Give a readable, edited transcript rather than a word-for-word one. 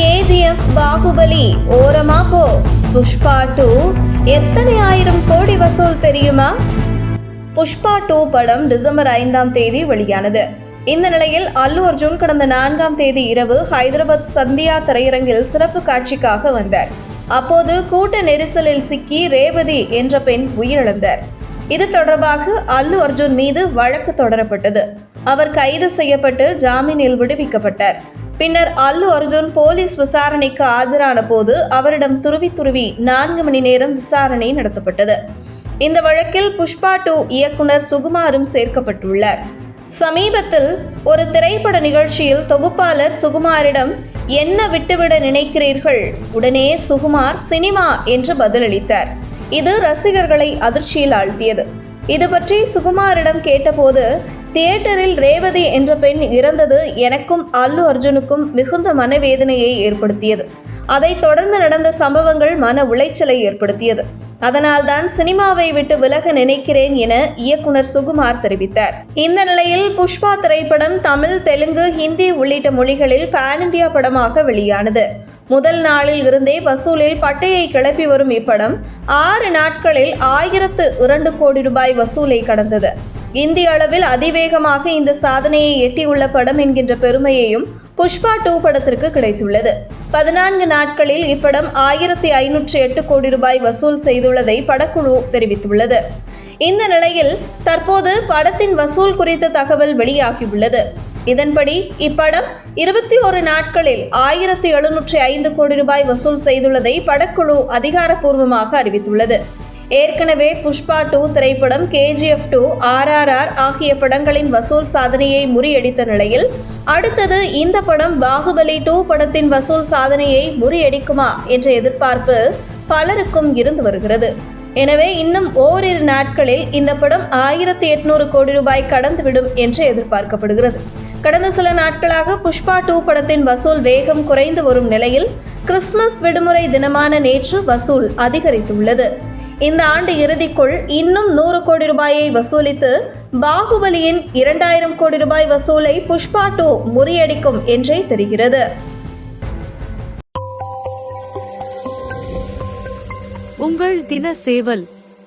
KGF Baahubali ஓரமா போ. புஷ்பா 2 எத்தனை ஆயிரம் கோடி வசூல் தெரியுமா? புஷ்பா 2 படம் டிசம்பர் 5ஆம் தேதி வெளியானது. இந்த நிலையில் அல்லு அர்ஜுன் கடந்த 4ஆம் தேதி இரவு ஹைதராபாத் சந்தியா திரையரங்கில் சிறப்பு காட்சிக்காக வந்தார். அப்போது கூட்ட நெரிசலில் சிக்கி ரேவதி என்ற பெண் உயிரிழந்தார். இது தொடர்பாக அல்லு அர்ஜுன் மீது வழக்கு தொடரப்பட்டது. அவர் கைது செய்யப்பட்டு ஜாமீனில் விடுவிக்கப்பட்டார். பின்னர் அல்லு அர்ஜுன் போலீஸ் விசாரணைக்கு ஆஜரான போது அவரிடம் துருவி 4 மணி நேரம் விசாரணை நடத்தப்பட்டது. இந்த வழக்கில் புஷ்பா 2 இயக்குனர் சுகுமாரும் சேர்க்கப்பட்டுள்ளார். சமீபத்தில் ஒரு திரைப்பட நிகழ்ச்சியில் தொகுப்பாளர் சுகுமாரிடம் என்ன விட்டுவிட நினைக்கிறீர்கள்? உடனே சுகுமார் சினிமா என்று பதிலளித்தார். இது ரசிகர்களை அதிர்ச்சியில் ஆழ்த்தியது. இது பற்றி சுகுமாரிடம் கேட்டபோது, தியேட்டரில் ரேவதி என்ற பெண் இறந்தது எனக்கும் அல்லு அர்ஜுனுக்கும் மிகுந்த மனவேதனையை ஏற்படுத்தியது. அதைத் தொடர்ந்து நடந்த சம்பவங்கள் மன உளைச்சலை ஏற்படுத்தியது. அதனால்தான் சினிமாவை விட்டு விலக நினைக்கிறேன் என இயக்குனர் சுகுமார் தெரிவித்தார். இந்த நிலையில் புஷ்பா திரைப்படம் தமிழ், தெலுங்கு, ஹிந்தி உள்ளிட்ட மொழிகளில் பேன் இந்தியா படமாக வெளியானது. முதல் நாளில் இருந்தே வசூலில் பட்டையை கிளப்பி வரும் இப்படம் 6 நாட்களில் 1002 கோடி ரூபாய் வசூலை கடந்தது. இந்திய அளவில் அதிவேகமாக இந்த சாதனையை எட்டியுள்ள படம் என்கின்ற பெருமையையும் புஷ்பா 2 படத்திற்கு கிடைத்துள்ளது. 14 நாட்களில் இப்படம் 1508 கோடி ரூபாய் வசூல் செய்துள்ளதை படக்குழு தெரிவித்துள்ளது. இந்த நிலையில் தற்போது படத்தின் வசூல் குறித்த தகவல் வெளியாகியுள்ளது. இதன்படி இப்படம் 21 நாட்களில் 1705 கோடி ரூபாய் வசூல் செய்துள்ளதை படக்குழு அதிகாரப்பூர்வமாக அறிவித்துள்ளது. ஏற்கனவே புஷ்பா 2 திரைப்படம், கேஜிஎஃப் 2, RRR ஆகிய படங்களின் வசூல் சாதனையை முறியடித்த நிலையில் அடுத்தது இந்த படம் பாகுபலி 2 படத்தின் வசூல் சாதனையை முறியடிக்குமா என்ற எதிர்பார்ப்பு பலருக்கும் இருந்து வருகிறது. எனவே இன்னும் ஓரிரு நாட்களில் இந்த படம் 1800 கோடி ரூபாய் கடந்துவிடும் என்று எதிர்பார்க்கப்படுகிறது. கடந்த சில நாட்களாக புஷ்பா 2 படத்தின் வசூல் வேகம் குறைந்து வரும் நிலையில் கிறிஸ்துமஸ் விடுமுறை தினமான நேற்று வசூல் அதிகரித்துள்ளது. இந்த ஆண்டு இறுதிக்குள் இன்னும் 100 கோடி ரூபாயை வசூலித்து பாகுபலியின் 2000 கோடி ரூபாய் வசூலை புஷ்பா 2 முறியடிக்கும் என்றே தெரிகிறது. உங்கள் தின சேவல்